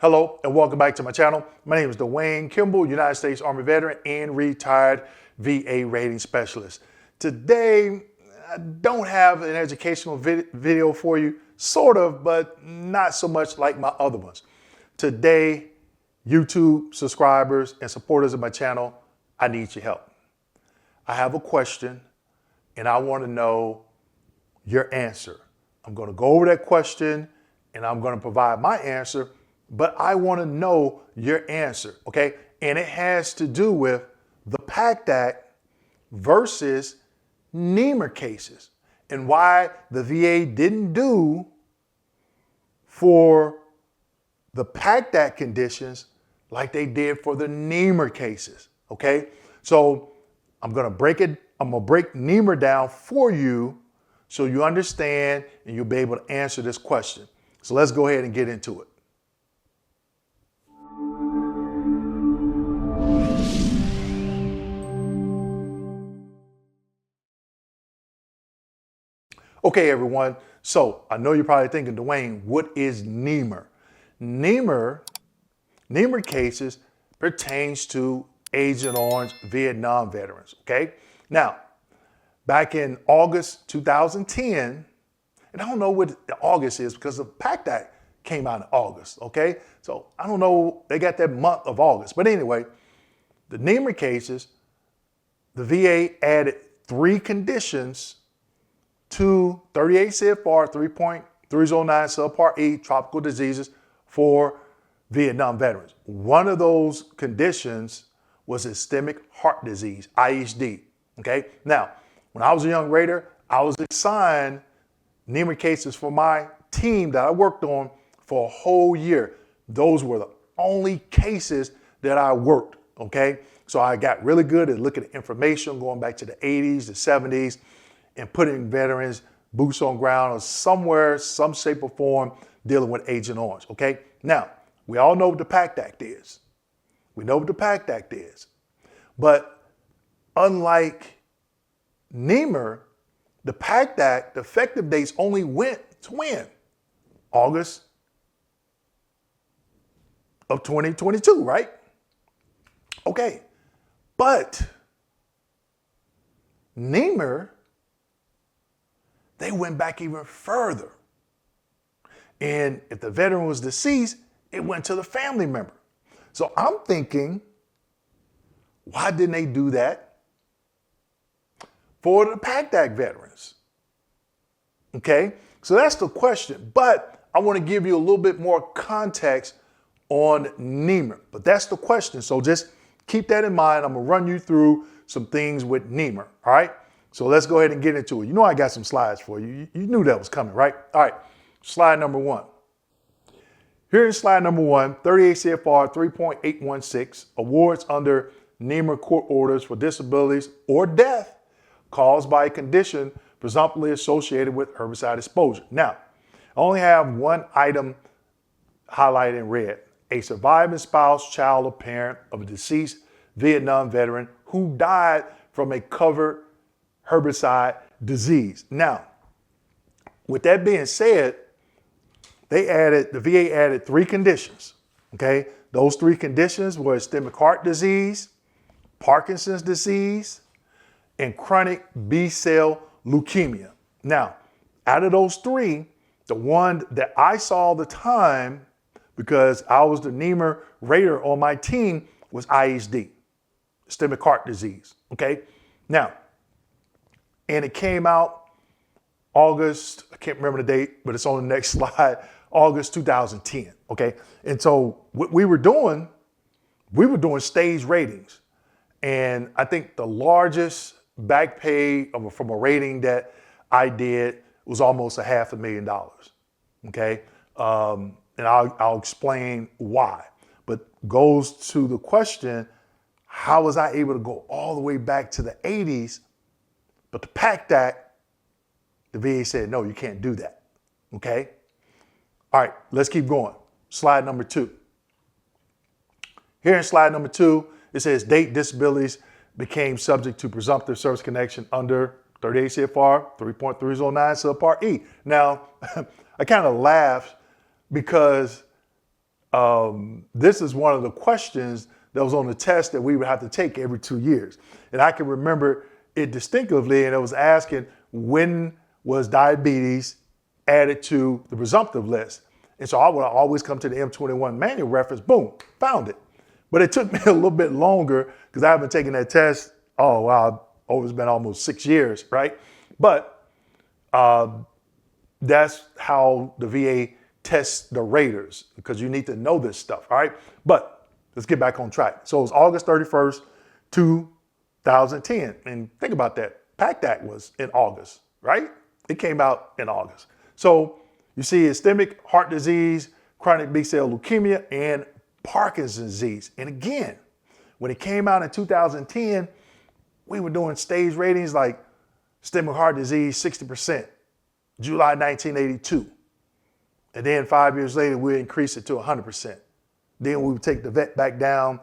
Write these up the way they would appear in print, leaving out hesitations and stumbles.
Hello and welcome back to my channel. My name is Dwayne Kimball, United States Army veteran and retired VA rating specialist. Today, I don't have an educational video for you, sort of, but not so much like my other ones. Today, YouTube subscribers and supporters of my channel, I need your help. I have a question and I want to know your answer. I'm going to go over that question and I'm going to provide my answer, but I want to know your answer, okay? And it has to do with the PACT Act versus Nehmer cases and why the VA didn't do for the PACT Act conditions like they did for the Nehmer cases, okay? So I'm going to break Nehmer down for you so you understand and you'll be able to answer this question. So let's go ahead and get into it. Okay, everyone. So I know you're probably thinking, Dwayne, what is Nehmer? Nehmer cases pertains to Agent Orange Vietnam veterans, okay? Now, back in August 2010, and I don't know what August is because the PACT Act came out in August, okay? So I don't know, they got that month of August. But anyway, the Nehmer cases, the VA added 3 conditions to 38 CFR 3.309 subpart E, tropical diseases for Vietnam veterans. One of those conditions was ischemic heart disease, IHD, okay? Now, when I was a young Raider, I was assigned Nehmer cases for my team that I worked on for a whole year. Those were the only cases that I worked, okay? So I got really good at looking at information going back to the 80s, the 70s, and putting veterans boots on ground or somewhere, some shape or form dealing with Agent Orange, okay? Now, we all know what the PACT Act is. We know what the PACT Act is. But unlike Nehmer, the PACT Act, the effective dates only went to when? August of 2022, right? Okay, but Nehmer, they went back even further. And if the veteran was deceased, it went to the family member. So I'm thinking, why didn't they do that for the PACT Act veterans? Okay, so that's the question. But I want to give you a little bit more context on Nehmer. But that's the question. So just keep that in mind. I'm going to run you through some things with Nehmer. All right. So let's go ahead and get into it. You know I got some slides for you. You knew that was coming, right? All right, slide number 1. Here in slide number 1, 38 CFR 3.816, awards under Nehmer court orders for disabilities or death caused by a condition presumptively associated with herbicide exposure. Now, I only have one item highlighted in red: a surviving spouse, child, or parent of a deceased Vietnam veteran who died from a covered herbicide disease. Now, with that being said, the VA added 3 conditions, okay? Those 3 conditions were ischemic heart disease, Parkinson's disease, and chronic B-cell leukemia. Now, out of those 3, the one that I saw all the time, because I was the Nehmer Raider on my team, was IHD, ischemic heart disease, okay? Now, and it came out August, I can't remember the date, but it's on the next slide, August 2010, okay? And so what we were doing stage ratings. And I think the largest back pay from a rating that I did was almost $500,000, okay? And I'll explain why. But goes to the question, how was I able to go all the way back to the 80s? But the PACT Act, the VA said, no, you can't do that, okay? All right, let's keep going. Slide number 2. Here in slide number 2, it says date disabilities became subject to presumptive service connection under 38 CFR 3.309 subpart E. Now, I kind of laughed because this is one of the questions that was on the test that we would have to take every 2 years. And I can remember it distinctively, and it was asking, when was diabetes added to the presumptive list? And so I would always come to the M21 manual reference, boom, found it. But it took me a little bit longer because I haven't taken that test, oh, wow, it's been almost 6 years, right? But that's how the VA tests the raters, because you need to know this stuff, all right? But let's get back on track. So it's August 31st, 2010. And think about that. PACT Act was in August, right? It came out in August. So you see ischemic heart disease, chronic B-cell leukemia, and Parkinson's disease. And again, when it came out in 2010, we were doing stage ratings like ischemic heart disease, 60%, July 1982. And then 5 years later, we increased it to 100%. Then we would take the vet back down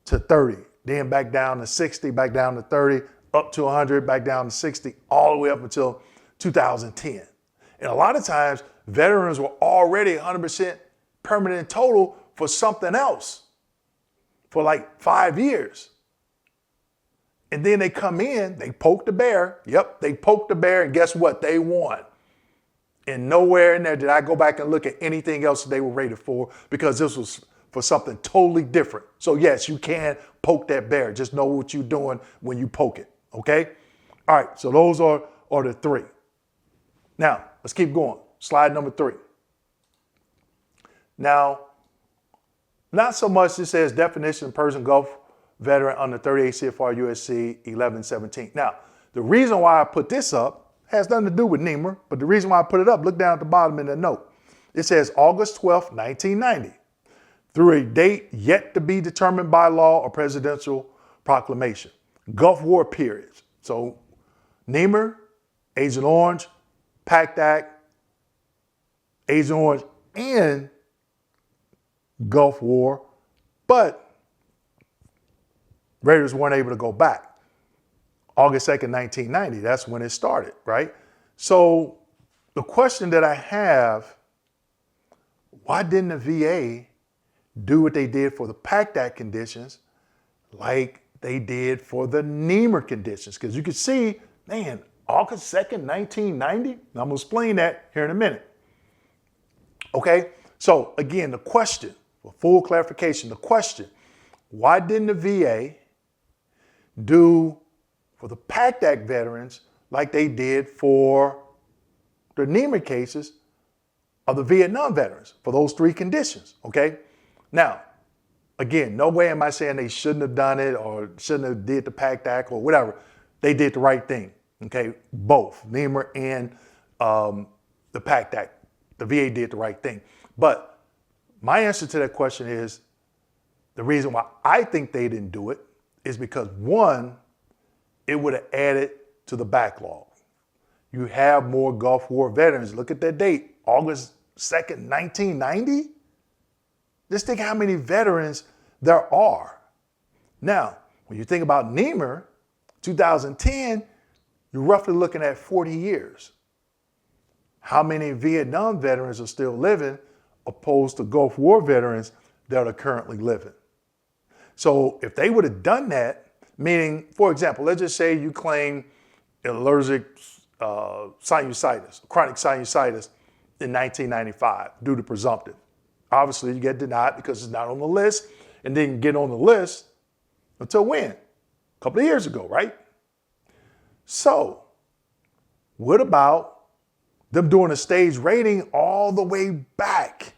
to 30, then back down to 60, back down to 30, up to 100, back down to 60, all the way up until 2010. And a lot of times, veterans were already 100% permanent total for something else for like 5 years. And then they come in, they poke the bear. Yep, they poked the bear, and guess what? They won. And nowhere in there did I go back and look at anything else they were rated for, because this was for something totally different. So yes, you can poke that bear. Just know what you're doing when you poke it, okay? All right, so those are the three. Now, let's keep going. Slide number 3. Now, not so much, it says definition Persian Gulf veteran under 38 CFR USC 1117. Now, the reason why I put this up has nothing to do with Nehmer, but the reason why I put it up, look down at the bottom in the note. It says August 12th, 1990, through a date yet to be determined by law or presidential proclamation. Gulf War periods. So Nehmer, Agent Orange, PACT Act, Agent Orange, and Gulf War, but Raiders weren't able to go back. August 2nd, 1990, that's when it started, right? So the question that I have, why didn't the VA do what they did for the PACT Act conditions like they did for the Nehmer conditions? Because you can see, man, August 2nd, 1990, I'm gonna explain that here in a minute. Okay, so again, the question, for full clarification, the question, why didn't the VA do for the PACT Act veterans like they did for the Nehmer cases of the Vietnam veterans for those 3 conditions, okay? Now, again, no way am I saying they shouldn't have done it or shouldn't have did the PACT Act or whatever. They did the right thing, okay? Both, Nehmer and the PACT Act. The VA did the right thing. But my answer to that question is, the reason why I think they didn't do it is because, one, it would have added to the backlog. You have more Gulf War veterans. Look at that date, August 2nd, 1990. Just think how many veterans there are. Now, when you think about Nehmer, 2010, you're roughly looking at 40 years. How many Vietnam veterans are still living opposed to Gulf War veterans that are currently living? So if they would have done that, meaning, for example, let's just say you claim allergic sinusitis, chronic sinusitis in 1995 due to presumptive. Obviously, you get denied because it's not on the list, and didn't get on the list until when? A couple of years ago, right? So what about them doing a stage rating all the way back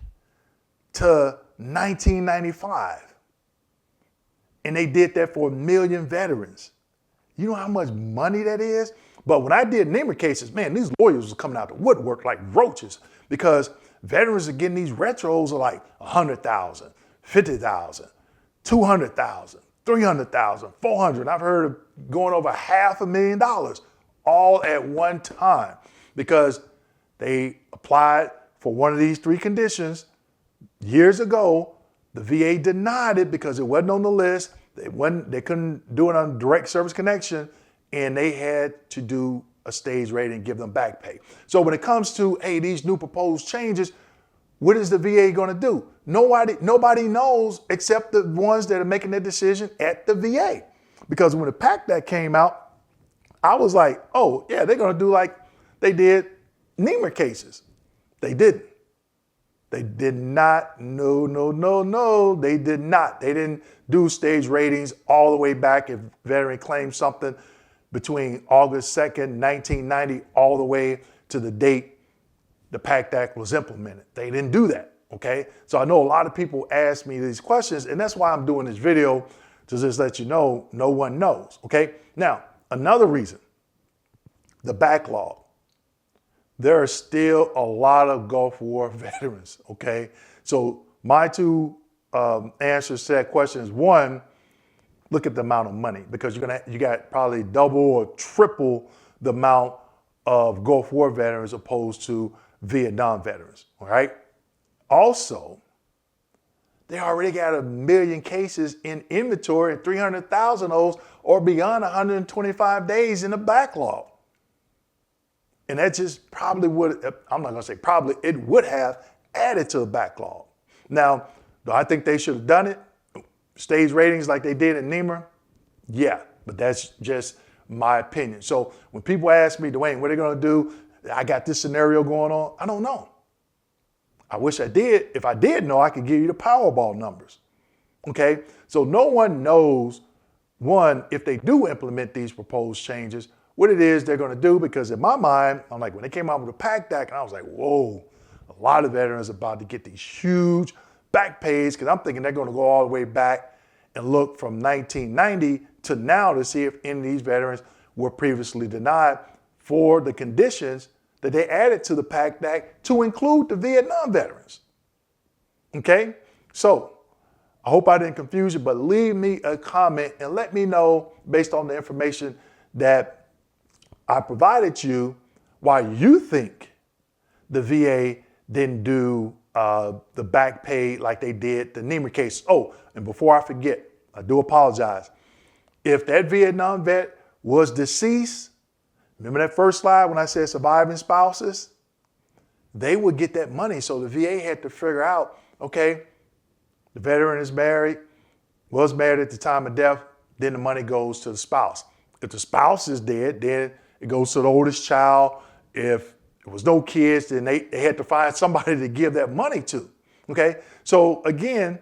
to 1995? And they did that for 1 million veterans. You know how much money that is? But when I did Nehmer cases, man, these lawyers were coming out the woodwork like roaches, because veterans are getting these retros of like 100,000, 50,000, 200,000, 300,000, 400. I've heard of going over $500,000 all at one time because they applied for one of these 3 conditions years ago. The VA denied it because it wasn't on the list. They couldn't do it on direct service connection, and they had to do a stage rating and give them back pay. So when it comes to, hey, these new proposed changes, What is the VA going to do? Nobody knows except the ones that are making their decision at the VA. Because when the PACT Act came out, I was like, oh, yeah, they're going to do like they did Nehmer cases. They didn't. They did not. No. They did not. They didn't do stage ratings all the way back if veteran claimed something between August 2nd, 1990, all the way to the date the PACT Act was implemented. They didn't do that, okay? So I know a lot of people ask me these questions, and that's why I'm doing this video, to just let you know, no one knows, okay? Now, another reason, the backlog. There are still a lot of Gulf War veterans, okay? So my two answers to that question is, one, look at the amount of money, because you got probably double or triple the amount of Gulf War veterans opposed to Vietnam veterans, all right? Also, they already got 1 million cases in inventory, and 300,000 of those are beyond 125 days in the backlog. And that just probably would, I'm not gonna say probably, it would have added to the backlog. Now, do I think they should have done it? Stage ratings like they did in Nehmer? Yeah, but that's just my opinion. So when people ask me, Dwayne, what are they gonna do? I got this scenario going on. I don't know. I wish I did. If I did know, I could give you the Powerball numbers. Okay? So no one knows, one, if they do implement these proposed changes, what it is they're going to do, because in my mind, I'm like, when they came out with the PACT Act, and I was like, whoa, a lot of veterans are about to get these huge back pays, because I'm thinking they're going to go all the way back and look from 1990 to now to see if any of these veterans were previously denied for the conditions that they added to the PACT Act to include the Vietnam veterans. Okay? So I hope I didn't confuse you, but leave me a comment and let me know, based on the information that I provided you, why you think the VA didn't do the back pay like they did the Nehmer case. Oh, and before I forget, I do apologize. If that Vietnam vet was deceased, remember that first slide when I said surviving spouses? They would get that money. So the VA had to figure out, okay, the veteran is married, was married at the time of death, then the money goes to the spouse. If the spouse is dead, then it goes to the oldest child. If there was no kids, then they had to find somebody to give that money to, okay? So again,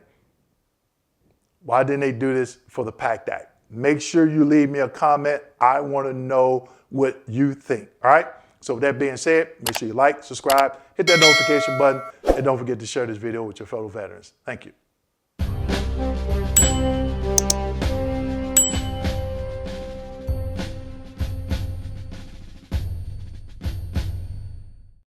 why didn't they do this for the PACT Act? Make sure you leave me a comment. I want to know what you think, all right? So with that being said, make sure you like, subscribe, hit that notification button, and don't forget to share this video with your fellow veterans. Thank you.